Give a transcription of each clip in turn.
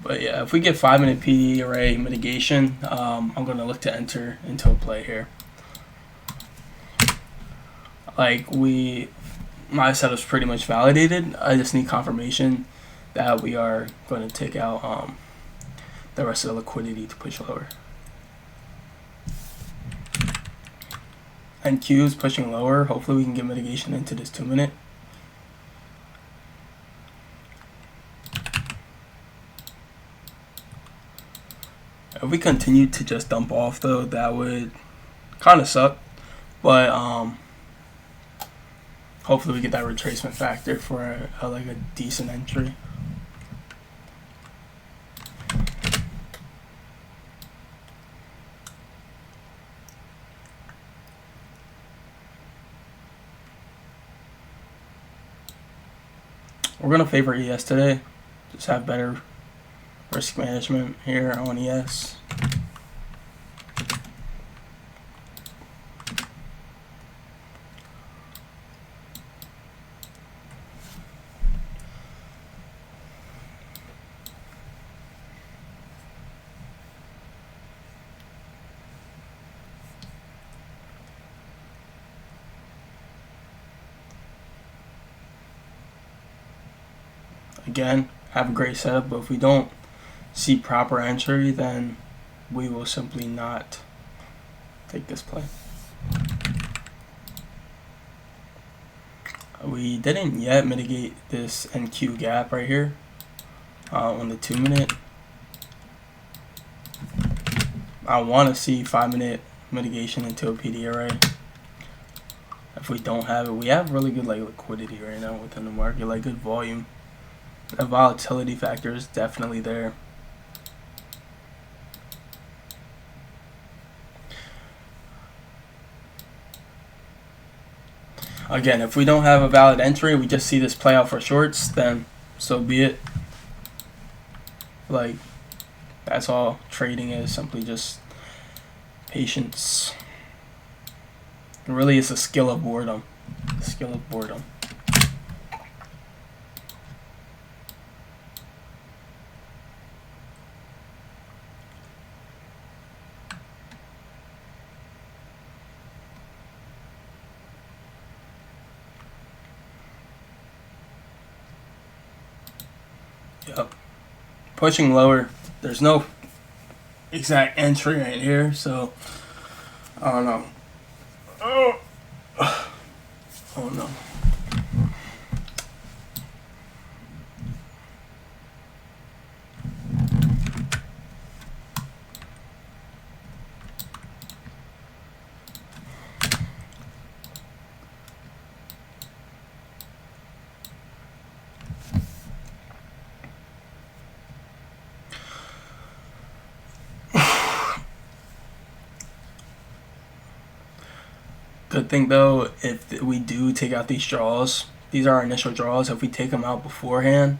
But yeah, if we get 5-minute PD array mitigation, I'm going to look to enter into a play here. Like my setup's pretty much validated. I just need confirmation that we are going to take out the rest of the liquidity to push lower. NQ is pushing lower. Hopefully we can get mitigation into this 2-minute. If we continue to just dump off though, that would kind of suck. But hopefully we get that retracement factor for like a decent entry. We're gonna favor ES today. Just have better risk management here on ES. Again, have a great setup, but if we don't see proper entry, then we will simply not take this play. We didn't yet mitigate this NQ gap right here on the 2-minute. I want to see 5-minute mitigation into a PD array. If we don't have it, we have really good like liquidity right now within the market, like good volume. The volatility factor is definitely there. Again, if we don't have a valid entry, we just see this play out for shorts, then so be it. Like, that's all trading is, simply just patience. It really is a skill of boredom. A skill of boredom. Yep. Pushing lower. There's no exact entry right here, so I don't know. Oh no. Good thing though, if we do take out these draws, these are our initial draws. If we take them out beforehand,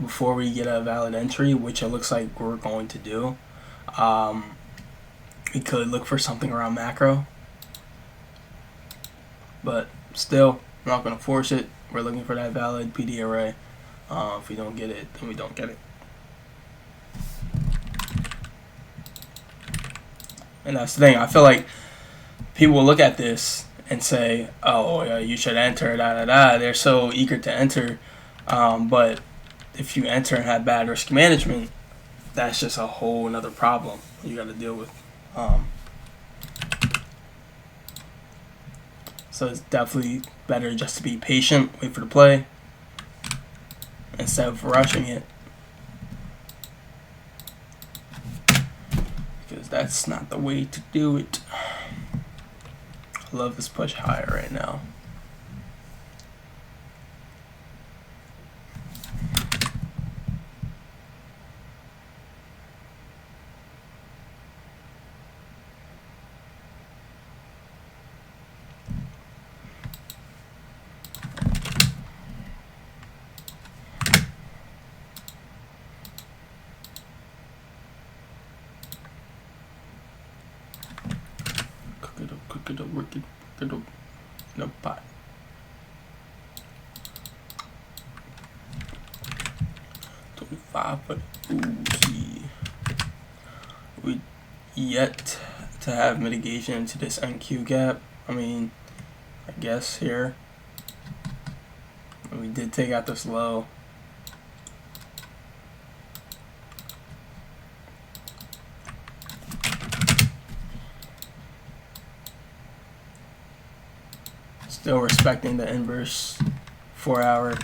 before we get a valid entry, which it looks like we're going to do, we could look for something around macro. But still, I'm not going to force it. We're looking for that valid PD array. If we don't get it, then we don't get it. And that's the thing. I feel like people will look at this and say, oh, you should enter, They're so eager to enter. But if you enter and have bad risk management, that's just a whole another problem you got to deal with. So it's definitely better just to be patient, wait for the play, instead of rushing it. Because that's not the way to do it. I love this push higher right now. Cook it up, work it up in a pot. $25. but Uzi. We yet to have mitigation into this NQ gap. I mean, I guess here we did take out this low. Still respecting the inverse 4 hour.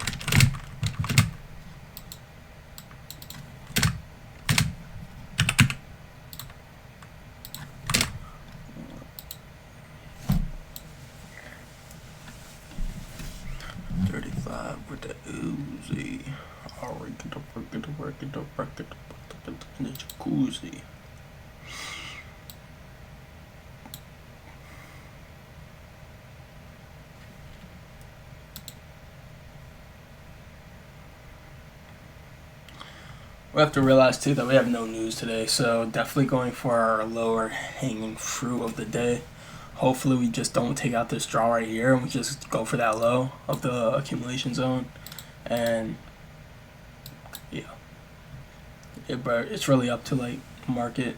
With the Uzi, alright, get the work in the jacuzzi. We have to realize too that we have no news today, so definitely going for our lower hanging fruit of the day. Hopefully we just don't take out this draw right here and we just go for that low of the accumulation zone. And yeah, but it's really up to like market.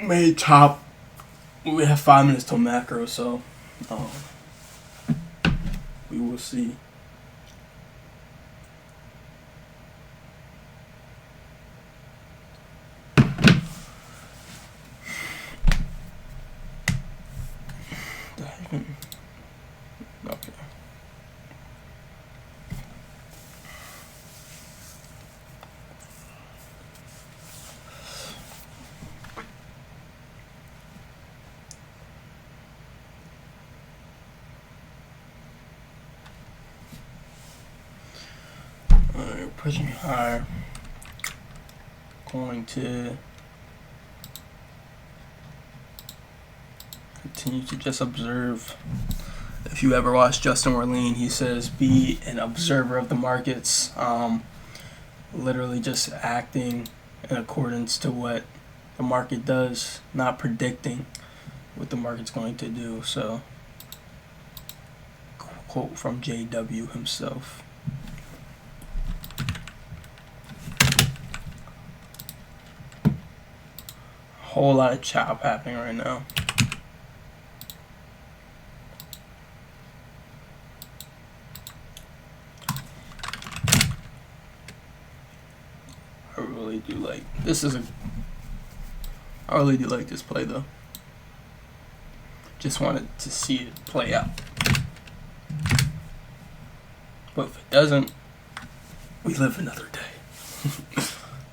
May top. We have 5 minutes till macro, so we will see. Okay. Alright, pushing higher. Going to continue to just observe. If you ever watch Justin Orlean, he says be an observer of the markets, literally just acting in accordance to what the market does, not predicting what the market's going to do. So, quote from JW himself. Whole lot of chop happening right now. I really do like this. I really do like this play though. Just wanted to see it play out. But if it doesn't, we live another day.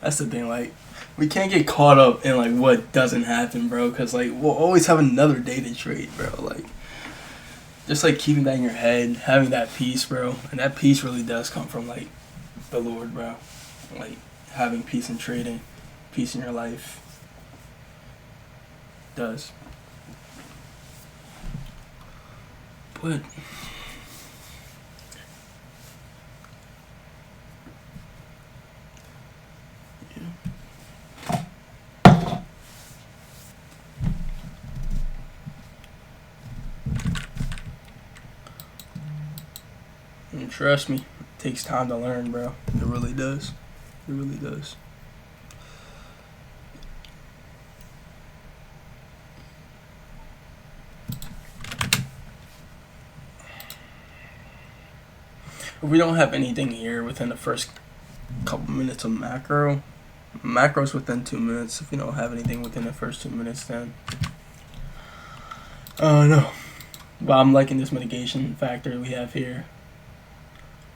That's the thing. Like, we can't get caught up in like what doesn't happen, bro. Cause like we'll always have another day to trade, bro. Like, just like keeping that in your head, having that peace, bro. And that peace really does come from like the Lord, bro. Like having peace in trading, peace in your life. It does. But and trust me, it takes time to learn, bro. It really does. It really does. If we don't have anything here within the first couple minutes of macro's within 2 minutes. If you don't have anything within the first 2 minutes, then no. But I'm liking this mitigation factor we have here.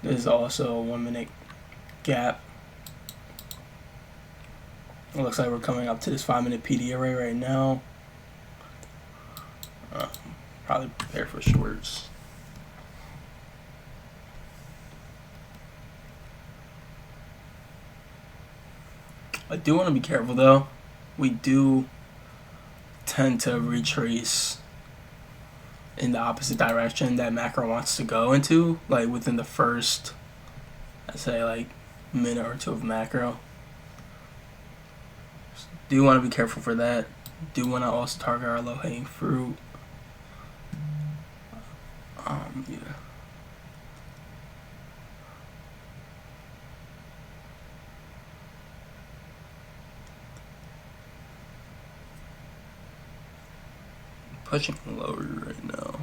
This is also a 1 minute gap. It looks like we're coming up to this 5 minute PD array right now. Probably prepare for shorts. I do want to be careful though. We do tend to retrace in the opposite direction that macro wants to go into, like within the first, I'd say like minute or two of macro. Do want to be careful for that. Do want to also target our low hanging fruit. Yeah. pushing lower right now.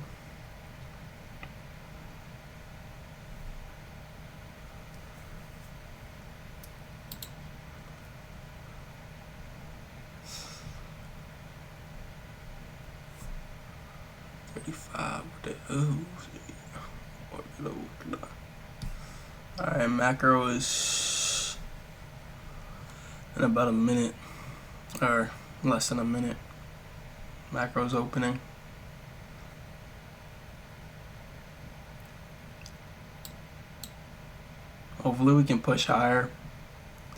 Alright, macro is in about a minute, or less than a minute. Macro's opening. Hopefully we can push higher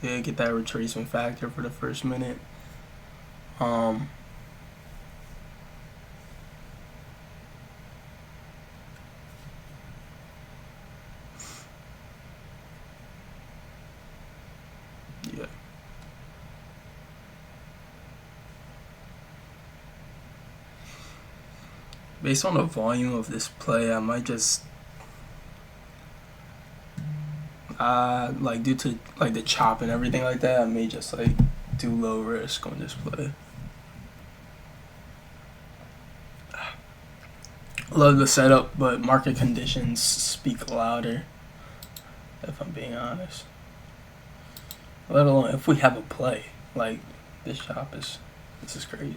to get that retracement factor for the first minute. Yeah. Based on the volume of this play, I might just like due to like the chop and everything like that, I may just like do low risk on this play. Love the setup, but market conditions speak louder, if I'm being honest. Let alone if we have a play. Like, this chop is, this is crazy.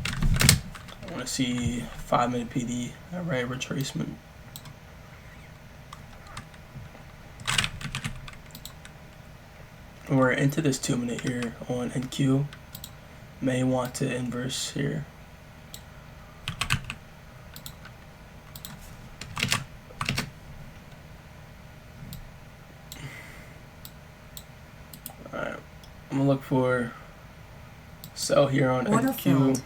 I want to see 5-minute PD, right retracement. We're into this 2-minute here on NQ. May want to inverse here. Alright, I'm gonna look for sell here on Order NQ filled.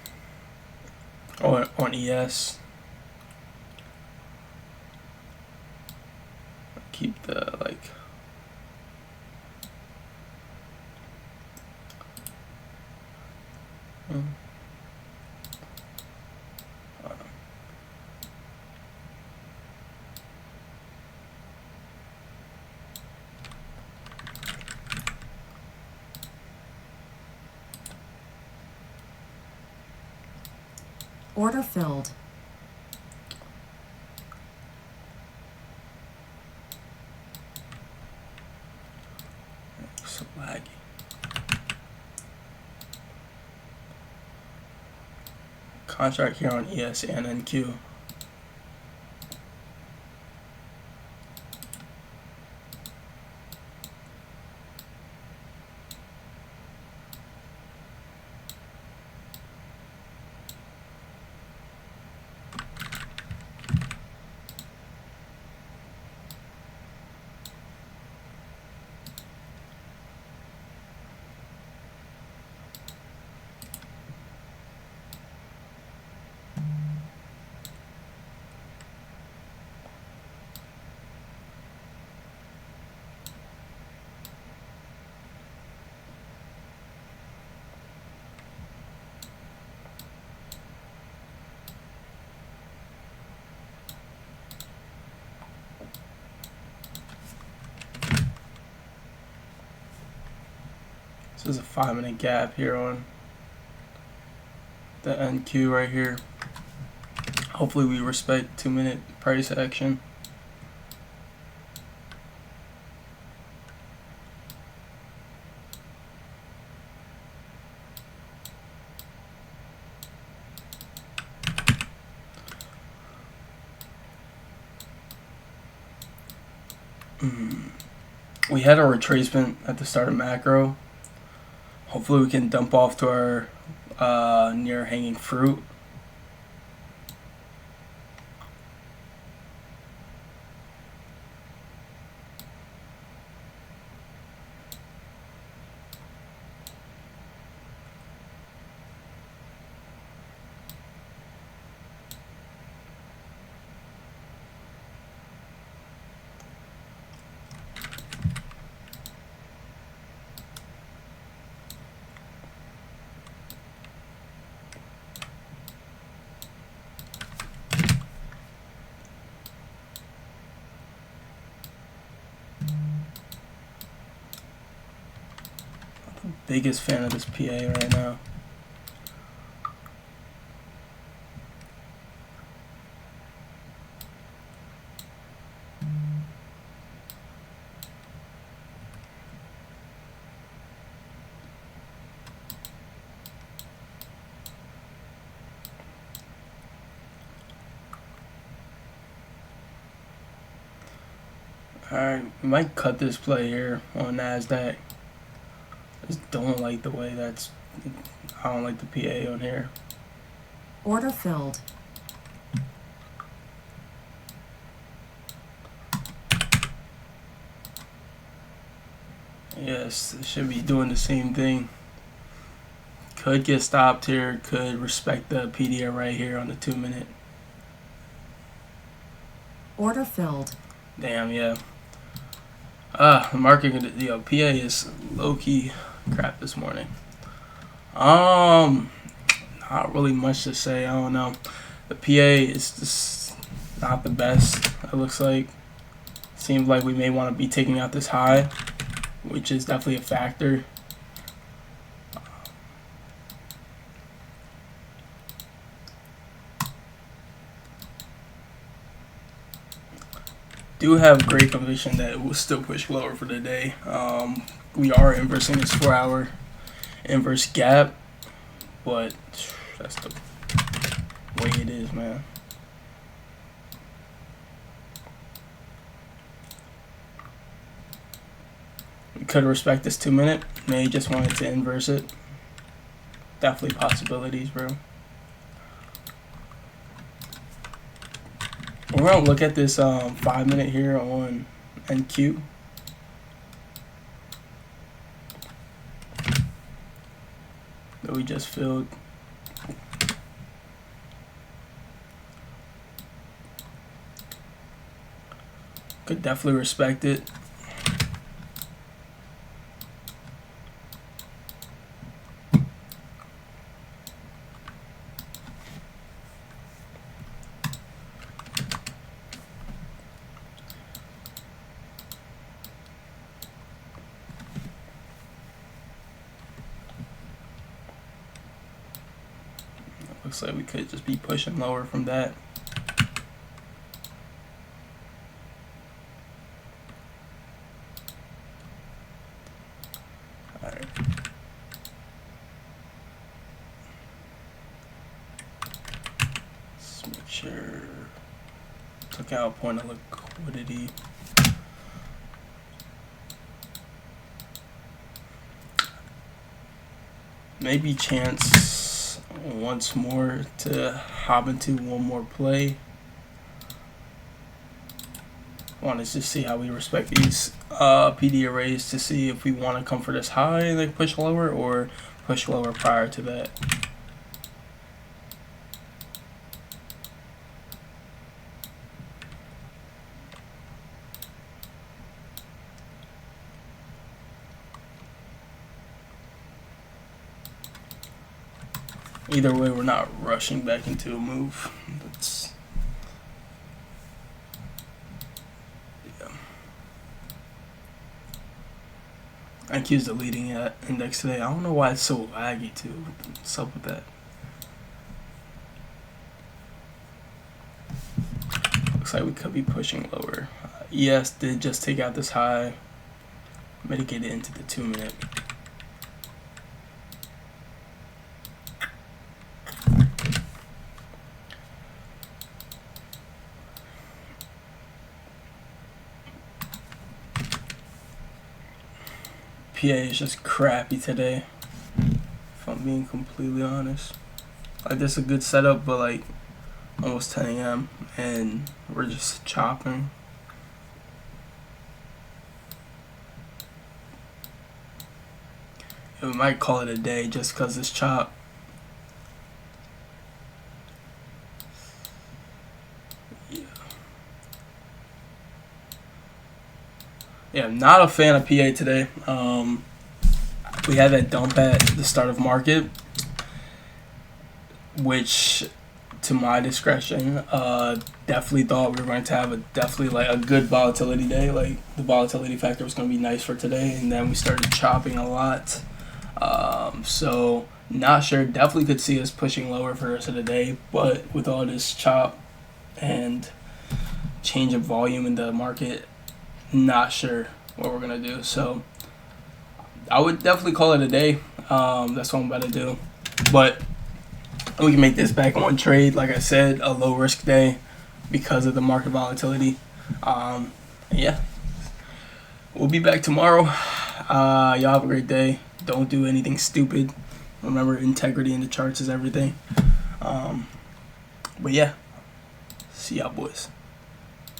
or on ES. Keep the like. Order filled. So laggy. Contract here on ES and NQ. So there's a 5-minute gap here on the NQ right here. Hopefully we respect 2-minute price action. We had a retracement at the start of macro. Hopefully we can dump off to our near hanging fruit. Biggest fan of this PA right now. Alright, we might cut this play here on NASDAQ. Just don't like the way I don't like the PA on here. Order filled. Yes, it should be doing the same thing. Could get stopped here, could respect the PDA right here on the 2 minute. Order filled. Damn, yeah. The market, PA is low-key crap this morning. Not really much to say. I don't know. The PA is just not the best, it looks like. Seems like we may want to be taking out this high, which is definitely a factor. Do have great conviction that it will still push lower for the day. We are inversing this 4-hour inverse gap, but that's the way it is, man. We could respect this 2 minute. May just wanted to inverse it. Definitely possibilities, bro. We're gonna look at this 5 minute here on NQ. That we just filled. Could definitely respect it. Looks like we could just be pushing lower from that. Alright. Let's make sure. Took out point of liquidity. Maybe chance once more to hop into one more play. Want to just see how we respect these PD arrays to see if we want to come for this high and then push lower or push lower prior to that. Either way, we're not rushing back into a move. That's, yeah. IQ is the leading index today. I don't know why it's so laggy too. What's up with that? Looks like we could be pushing lower. ES did just take out this high, mitigate it into the 2 minute. PA is just crappy today, if I'm being completely honest. Like, this is a good setup, but like almost 10 a.m. and we're just chopping. We might call it a day just because it's chop. Yeah, I'm not a fan of PA today. We had that dump at the start of market, which, to my discretion, definitely thought we were going to have a good volatility day. Like, the volatility factor was going to be nice for today, and then we started chopping a lot. So not sure. Definitely could see us pushing lower for the rest of the day, but with all this chop and change of volume in the market, not sure what we're gonna do. So I would definitely call it a day. That's what I'm about to do. But we can make this back on trade. Like I said, a low risk day because of the market volatility. Yeah, We'll be back tomorrow. Y'all have a great day. Don't do anything stupid. Remember, integrity in the charts is everything. But yeah, see y'all boys.